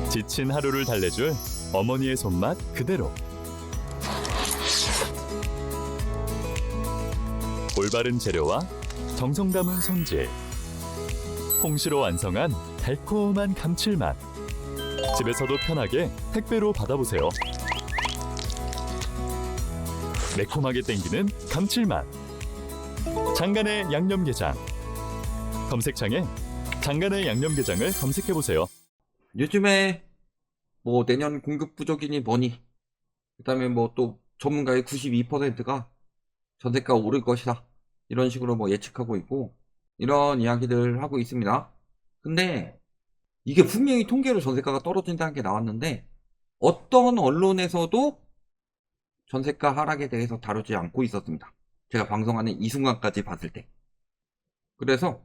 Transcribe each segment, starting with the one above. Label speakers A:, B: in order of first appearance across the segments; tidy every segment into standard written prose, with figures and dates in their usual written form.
A: 지친 하루를 달래줄 어머니의 손맛 그대로. 올바른 재료와 정성 담은 손질. 홍시로 완성한 달콤한 감칠맛. 집에서도 편하게 택배로 받아보세요. 매콤하게 땡기는 감칠맛. 장간의 양념게장. 검색창에 장간의 양념게장을 검색해보세요.
B: 요즘에 뭐 내년 공급 부족이니 뭐니, 그다음에 뭐 또 전문가의 92%가 전세가 오를 것이다, 이런 식으로 뭐 예측하고 있고 이런 이야기들 하고 있습니다. 근데 이게 분명히 통계로 전세가가 떨어진다는 게 나왔는데 어떤 언론에서도 전세가 하락에 대해서 다루지 않고 있었습니다. 제가 방송하는 이 순간까지 봤을 때. 그래서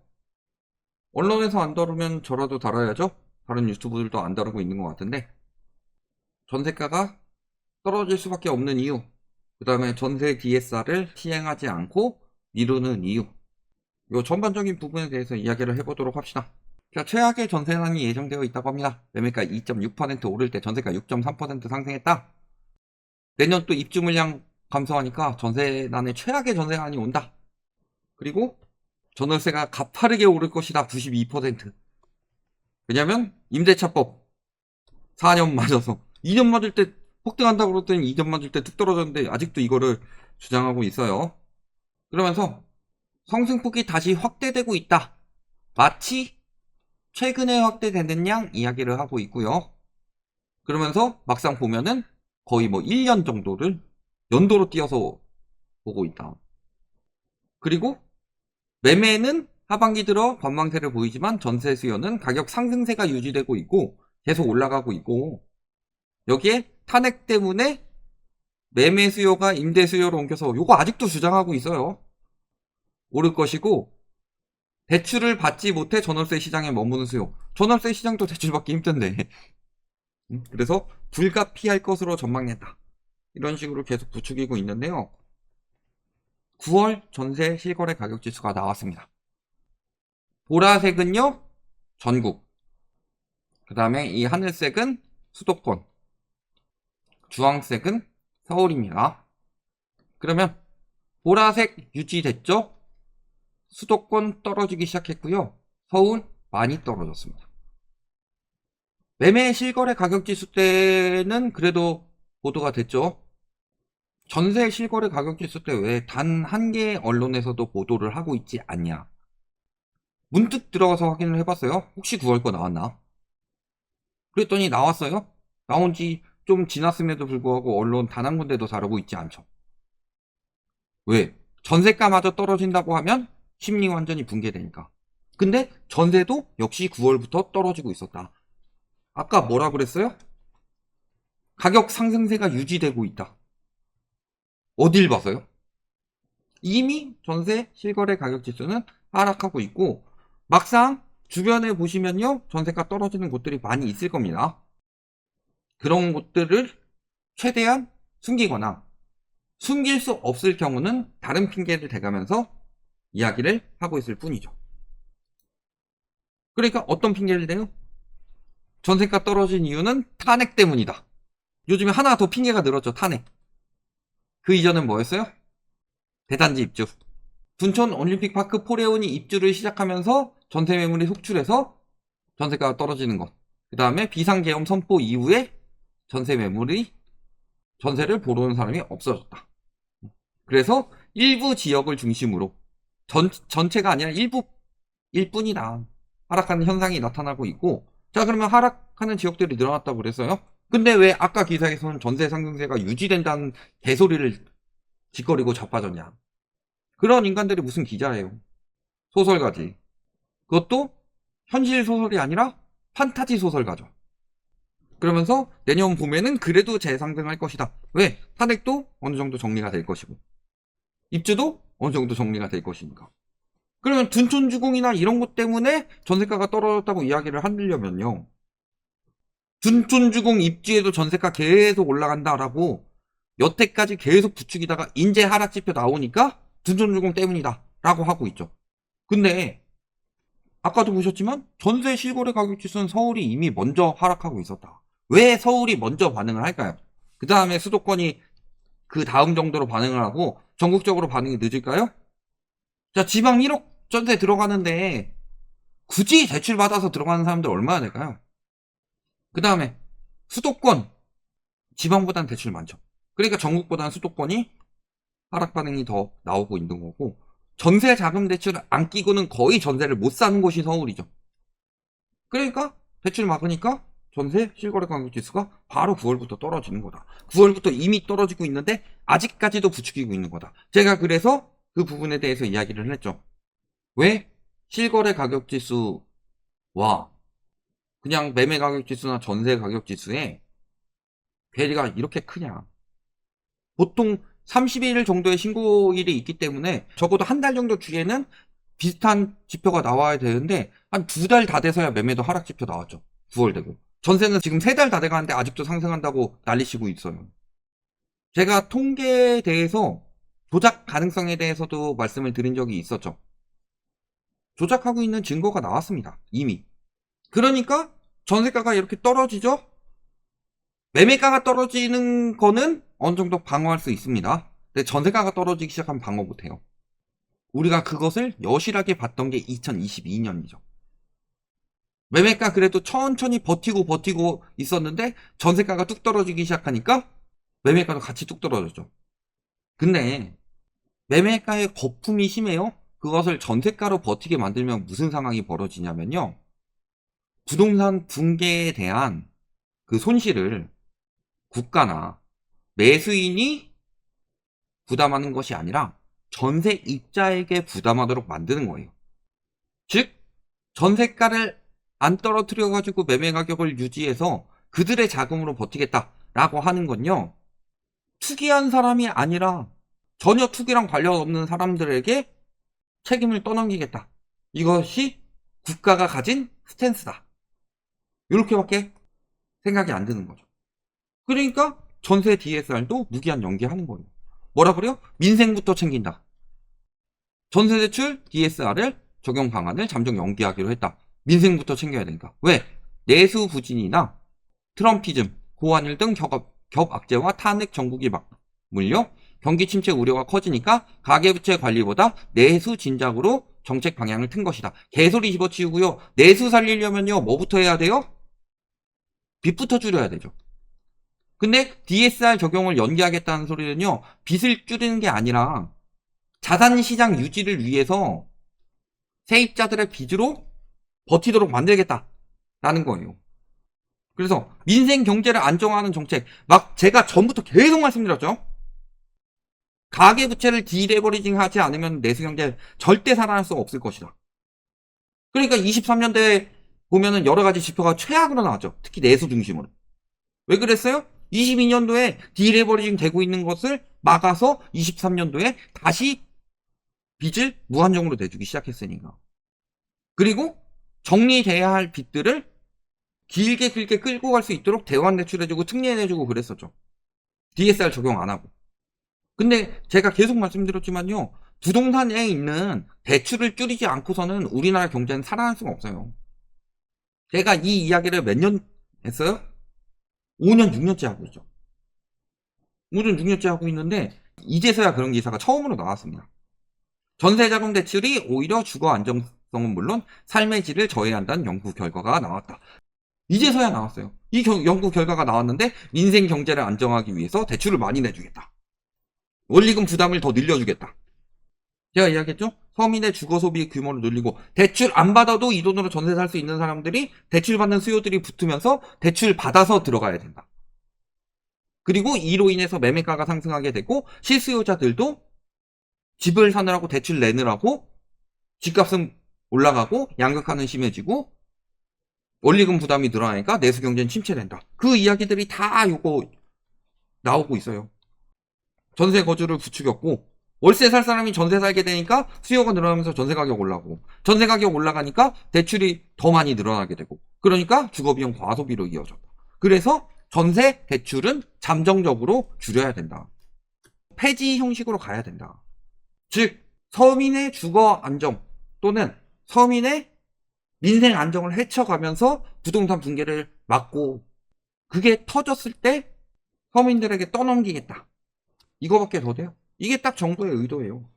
B: 언론에서 안 다루면 저라도 다뤄야죠. 다른 유튜브들도 안 다루고 있는 것 같은데, 전세가가 떨어질 수밖에 없는 이유, 그 다음에 전세 DSR을 시행하지 않고 미루는 이유, 이 전반적인 부분에 대해서 이야기를 해보도록 합시다. 자, 최악의 전세난이 예정되어 있다고 합니다. 매매가 2.6% 오를 때 전세가 6.3% 상승했다. 내년 또 입주 물량 감소하니까 전세난의 최악의 전세난이 온다. 그리고 전월세가 가파르게 오를 것이다. 92%. 왜냐면 임대차법 4년 맞아서 2년 맞을 때 폭등한다고 그랬더니 2년 맞을 때 툭 떨어졌는데 아직도 이거를 주장하고 있어요. 그러면서 성승폭이 다시 확대되고 있다. 마치 최근에 확대되는 양 이야기를 하고 있고요. 그러면서 막상 보면은 거의 뭐 1년 정도를 연도로 띄어서 보고 있다. 그리고 매매는 하반기 들어 관망세를 보이지만 전세 수요는 가격 상승세가 유지되고 있고 계속 올라가고 있고, 여기에 탄핵 때문에 매매 수요가 임대 수요로 옮겨서 요거 아직도 주장하고 있어요. 오를 것이고, 대출을 받지 못해 전월세 시장에 머무는 수요. 전월세 시장도 대출 받기 힘든데. 그래서 불가피할 것으로 전망했다. 이런 식으로 계속 부추기고 있는데요. 9월 전세 실거래 가격 지수가 나왔습니다. 보라색은요, 전국. 그 다음에 이 하늘색은 수도권. 주황색은 서울입니다. 그러면 보라색 유지됐죠? 수도권 떨어지기 시작했고요. 서울 많이 떨어졌습니다. 매매 실거래 가격 지수 때는 그래도 보도가 됐죠. 전세 실거래 가격 지수 때 왜 단 한 개의 언론에서도 보도를 하고 있지 않냐. 문득 들어가서 확인을 해봤어요. 혹시 9월 거 나왔나? 그랬더니 나왔어요. 나온 지 좀 지났음에도 불구하고 언론 단 한 군데도 다루고 있지 않죠. 왜? 전세가마저 떨어진다고 하면 심리 완전히 붕괴되니까. 근데 전세도 역시 9월부터 떨어지고 있었다. 아까 뭐라 그랬어요? 가격 상승세가 유지되고 있다. 어딜 봐서요? 이미 전세 실거래 가격 지수는 하락하고 있고, 막상 주변에 보시면요, 전세가 떨어지는 곳들이 많이 있을 겁니다. 그런 곳들을 최대한 숨기거나 숨길 수 없을 경우는 다른 핑계를 대가면서 이야기를 하고 있을 뿐이죠. 그러니까 어떤 핑계를 대요? 전세가 떨어진 이유는 탄핵 때문이다. 요즘에 하나 더 핑계가 늘었죠. 탄핵. 그 이전은 뭐였어요? 대단지 입주. 둔촌 올림픽파크 포레온이 입주를 시작하면서 전세 매물이 속출해서 전세가가 떨어지는 것. 그 다음에 비상계엄 선포 이후에 전세 매물이, 전세를 보러 오는 사람이 없어졌다. 그래서 일부 지역을 중심으로, 전체가 아니라 일부일 뿐이다, 하락하는 현상이 나타나고 있고, 자, 그러면 하락하는 지역들이 늘어났다고 그랬어요. 근데 왜 아까 기사에서는 전세 상승세가 유지된다는 개소리를 짓거리고 자빠졌냐. 그런 인간들이 무슨 기자예요. 소설가지. 그것도 현실 소설이 아니라 판타지 소설가죠. 그러면서 내년 봄에는 그래도 재상승할 것이다. 왜? 탄핵도 어느 정도 정리가 될 것이고, 입주도 어느 정도 정리가 될 것이니까. 그러면 둔촌주공이나 이런 것 때문에 전세가가 떨어졌다고 이야기를 하려면요, 둔촌주공 입지에도 전세가 계속 올라간다라고 여태까지 계속 부추기다가 인제 하락지표 나오니까 둔촌주공 때문이다 라고 하고 있죠. 근데 아까도 보셨지만 전세 실거래 가격 지수는 서울이 이미 먼저 하락하고 있었다. 왜 서울이 먼저 반응을 할까요? 그 다음에 수도권이 그 다음 정도로 반응을 하고 전국적으로 반응이 늦을까요? 자, 지방 1억 전세 들어가는데 굳이 대출 받아서 들어가는 사람들 얼마나 될까요? 그 다음에 수도권, 지방보다는 대출 많죠. 그러니까 전국보다는 수도권이 하락 반응이 더 나오고 있는 거고, 전세 자금 대출을 안 끼고는 거의 전세를 못 사는 곳이 서울이죠. 그러니까 대출 막으니까 전세 실거래 가격 지수가 바로 9월부터 떨어지는 거다. 9월부터 이미 떨어지고 있는데 아직까지도 부추기고 있는 거다. 제가 그래서 그 부분에 대해서 이야기를 했죠. 왜 실거래 가격 지수와 그냥 매매 가격 지수나 전세 가격 지수에 괴리가 이렇게 크냐. 보통 30일 정도의 신고일이 있기 때문에 적어도 한 달 정도 뒤에는 비슷한 지표가 나와야 되는데 한 2달 다 돼서야 매매도 하락 지표 나왔죠. 9월 되고. 전세는 지금 3달 다 돼가는데 아직도 상승한다고 난리치고 있어요. 제가 통계에 대해서 조작 가능성에 대해서도 말씀을 드린 적이 있었죠. 조작하고 있는 증거가 나왔습니다. 이미. 그러니까 전세가가 이렇게 떨어지죠? 매매가가 떨어지는 거는 어느 정도 방어할 수 있습니다. 근데 전세가가 떨어지기 시작하면 방어 못해요. 우리가 그것을 여실하게 봤던 게 2022년이죠. 매매가 그래도 천천히 버티고 있었는데 전세가가 뚝 떨어지기 시작하니까 매매가도 같이 뚝 떨어졌죠. 근데 매매가의 거품이 심해요. 그것을 전세가로 버티게 만들면 무슨 상황이 벌어지냐면요. 부동산 붕괴에 대한 그 손실을 국가나 매수인이 부담하는 것이 아니라 전세입자에게 부담하도록 만드는 거예요. 즉 전세가를 안 떨어뜨려 가지고 매매 가격을 유지해서 그들의 자금으로 버티겠다라고 하는 건요. 투기한 사람이 아니라 전혀 투기랑 관련 없는 사람들에게 책임을 떠넘기겠다. 이것이 국가가 가진 스탠스다. 이렇게밖에 생각이 안 드는 거죠. 그러니까 전세 DSR도 무기한 연기하는 거예요. 뭐라 그래요? 민생부터 챙긴다. 전세대출 DSR을 적용 방안을 잠정 연기하기로 했다. 민생부터 챙겨야 되니까. 왜? 내수 부진이나 트럼피즘, 고환율 등 격악재와 탄핵 정국이 막 물려 경기 침체 우려가 커지니까 가계부채 관리보다 내수 진작으로 정책 방향을 튼 것이다. 개소리 집어치우고요. 내수 살리려면요. 뭐부터 해야 돼요? 빚부터 줄여야 되죠. 근데 DSR 적용을 연기하겠다는 소리는요. 빚을 줄이는 게 아니라 자산시장 유지를 위해서 세입자들의 빚으로 버티도록 만들겠다라는 거예요. 그래서 민생 경제를 안정화하는 정책, 막 제가 전부터 계속 말씀드렸죠. 가계부채를 디레버리징 하지 않으면 내수경제 절대 살아날 수 없을 것이다. 그러니까 23년대에 보면은 여러 가지 지표가 최악으로 나왔죠. 특히 내수 중심으로. 왜 그랬어요? 22년도에 디레버리징 되고 있는 것을 막아서 23년도에 다시 빚을 무한정으로 내주기 시작했으니까. 그리고 정리돼야 할 빚들을 길게 끌고 갈 수 있도록 대환 대출해주고 특례해주고 그랬었죠. DSR 적용 안 하고. 근데 제가 계속 말씀드렸지만요. 부동산에 있는 대출을 줄이지 않고서는 우리나라 경제는 살아날 수가 없어요. 제가 이 이야기를 몇 년 했어요? 5년, 6년째 하고 있죠. 5년, 6년째 하고 있는데 이제서야 그런 기사가 처음으로 나왔습니다. 전세자금 대출이 오히려 주거 안정성은 물론 삶의 질을 저해한다는 연구 결과가 나왔다. 이제서야 나왔어요. 이 연구 결과가 나왔는데 민생 경제를 안정하기 위해서 대출을 많이 내주겠다. 원리금 부담을 더 늘려주겠다. 제가 이야기했죠? 서민의 주거 소비 규모를 늘리고 대출 안 받아도 이 돈으로 전세 살 수 있는 사람들이 대출 받는 수요들이 붙으면서 대출 받아서 들어가야 된다. 그리고 이로 인해서 매매가가 상승하게 되고 실수요자들도 집을 사느라고 대출 내느라고 집값은 올라가고 양극화는 심해지고 원리금 부담이 늘어나니까 내수 경제는 침체된다. 그 이야기들이 다 요거 나오고 있어요. 전세 거주를 부추겼고 월세 살 사람이 전세 살게 되니까 수요가 늘어나면서 전세 가격 올라가고 전세 가격 올라가니까 대출이 더 많이 늘어나게 되고 그러니까 주거비용 과소비로 이어졌다. 그래서 전세 대출은 잠정적으로 줄여야 된다. 폐지 형식으로 가야 된다. 즉 서민의 주거 안정 또는 서민의 민생 안정을 해쳐가면서 부동산 붕괴를 막고 그게 터졌을 때 서민들에게 떠넘기겠다. 이거밖에 더 돼요. 이게 딱 정부의 의도예요.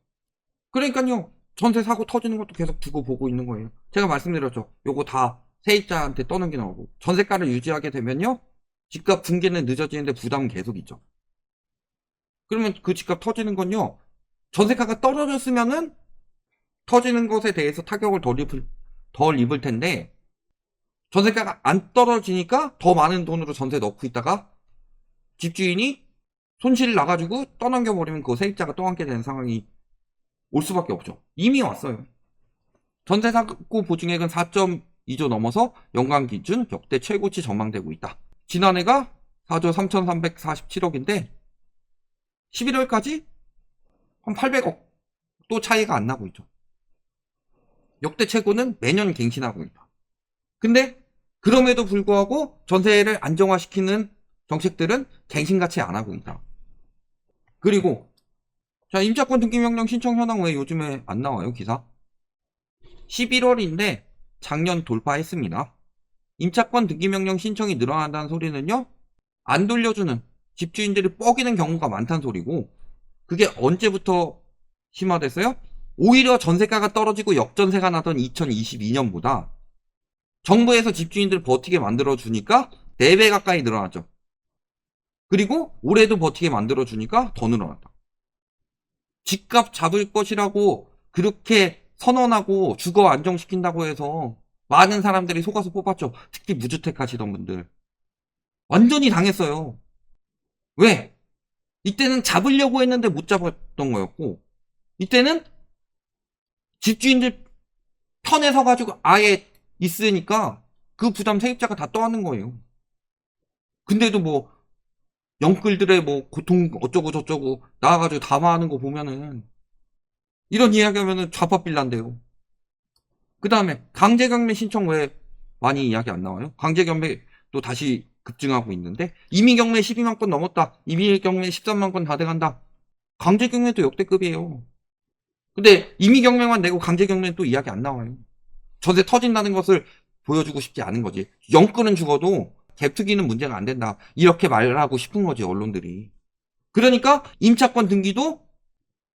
B: 그러니까요. 전세 사고 터지는 것도 계속 두고 보고 있는 거예요. 제가 말씀드렸죠. 요거 다 세입자한테 떠넘기는 거고. 전세가를 유지하게 되면요. 집값 붕괴는 늦어지는데 부담은 계속 있죠. 그러면 그 집값 터지는 건요. 전세가가 떨어졌으면은 터지는 것에 대해서 타격을 덜 입을 텐데 전세가가 안 떨어지니까 더 많은 돈으로 전세 넣고 있다가 집주인이 손실 나가지고 떠넘겨버리면 그 세입자가 떠안게 되는 상황이 올 수밖에 없죠. 이미 왔어요. 전세 사고 보증액은 4.2조 넘어서 연간 기준 역대 최고치 전망되고 있다. 지난해가 4조 3,347억인데 11월까지 한 800억 또 차이가 안 나고 있죠. 역대 최고는 매년 갱신하고 있다. 근데 그럼에도 불구하고 전세를 안정화시키는 정책들은 갱신같이 안 하고 있다. 그리고 자, 임차권 등기명령 신청 현황 왜 요즘에 안 나와요, 기사? 11월인데 작년 돌파했습니다. 임차권 등기명령 신청이 늘어난다는 소리는요, 안 돌려주는 집주인들이 뻐기는 경우가 많다는 소리고, 그게 언제부터 심화됐어요? 오히려 전세가가 떨어지고 역전세가 나던 2022년보다 정부에서 집주인들 버티게 만들어주니까 4배 가까이 늘어났죠. 그리고 올해도 버티게 만들어주니까 더 늘어났다. 집값 잡을 것이라고 그렇게 선언하고 주거 안정시킨다고 해서 많은 사람들이 속아서 뽑았죠. 특히 무주택 하시던 분들. 완전히 당했어요. 왜? 이때는 잡으려고 했는데 못 잡았던 거였고, 이때는 집주인들 편에 서가지고 아예 있으니까 그 부담 세입자가 다 떠안는 거예요. 근데도 뭐 영끌들의 뭐 고통 어쩌고 저쩌고 나와가지고 담화하는 거 보면은 이런 이야기 하면은 좌파빌란데요. 그 다음에 강제경매 신청 왜 많이 이야기 안 나와요? 강제경매 또 다시 급증하고 있는데 임의경매 12만 건 넘었다. 임의경매 13만 건 다 돼간다. 강제경매도 역대급이에요. 근데 임의경매만 내고 강제경매는 또 이야기 안 나와요. 전세 터진다는 것을 보여주고 싶지 않은 거지. 영끌은 죽어도 갭투기는 문제가 안 된다. 이렇게 말하고 싶은 거지, 언론들이. 그러니까 임차권 등기도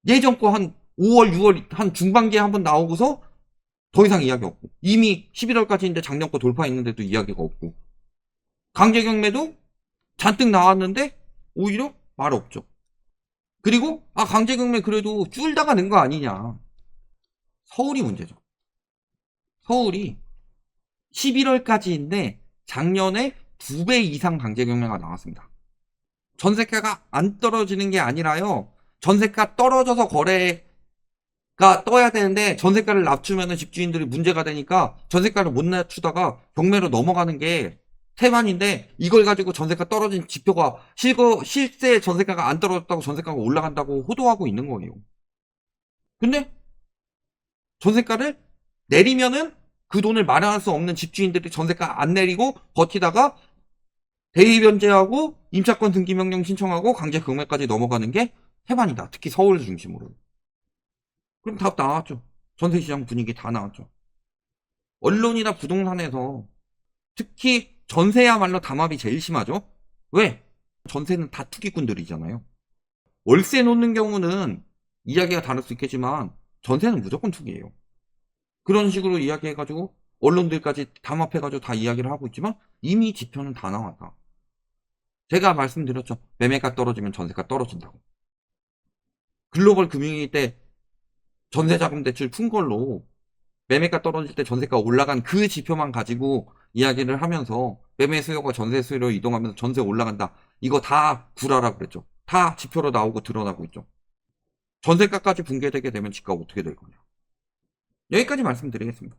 B: 예전 거 한 5월, 6월 한 중반기에 한번 나오고서 더 이상 이야기 없고. 이미 11월까지인데 작년 거 돌파했는데도 이야기가 없고. 강제경매도 잔뜩 나왔는데 오히려 말 없죠. 그리고 강제경매 그래도 줄다가 는 거 아니냐. 서울이 문제죠. 서울이 11월까지인데 작년에 2배 이상 강제경매가 나왔습니다. 전세가가 안 떨어지는 게 아니라요. 전세가 떨어져서 거래가 떠야 되는데 전세가를 낮추면 집주인들이 문제가 되니까 전세가를 못 낮추다가 경매로 넘어가는 게 태만인데 이걸 가지고 전세가 떨어진 지표가 실제 전세가가 안 떨어졌다고 전세가가 올라간다고 호도하고 있는 거예요. 근데 전세가를 내리면은 그 돈을 마련할 수 없는 집주인들이 전세가 안 내리고 버티다가 대리 변제하고 임차권 등기 명령 신청하고 강제 경매까지 넘어가는 게 태반이다. 특히 서울 중심으로. 그럼 답 나왔죠. 전세시장 분위기 다 나왔죠. 언론이나 부동산에서 특히 전세야말로 담합이 제일 심하죠. 왜? 전세는 다 투기꾼들이잖아요. 월세 놓는 경우는 이야기가 다를 수 있겠지만 전세는 무조건 투기예요. 그런 식으로 이야기해가지고 언론들까지 담합해가지고 다 이야기를 하고 있지만 이미 지표는 다 나왔다. 제가 말씀드렸죠. 매매가 떨어지면 전세가 떨어진다고. 글로벌 금융위기 때 전세자금 대출 푼 걸로 매매가 떨어질 때 전세가 올라간 그 지표만 가지고 이야기를 하면서 매매 수요가 전세 수요로 이동하면서 전세 올라간다. 이거 다 구라라고 그랬죠. 다 지표로 나오고 드러나고 있죠. 전세가까지 붕괴되게 되면 집값 어떻게 될 거냐. 여기까지 말씀드리겠습니다.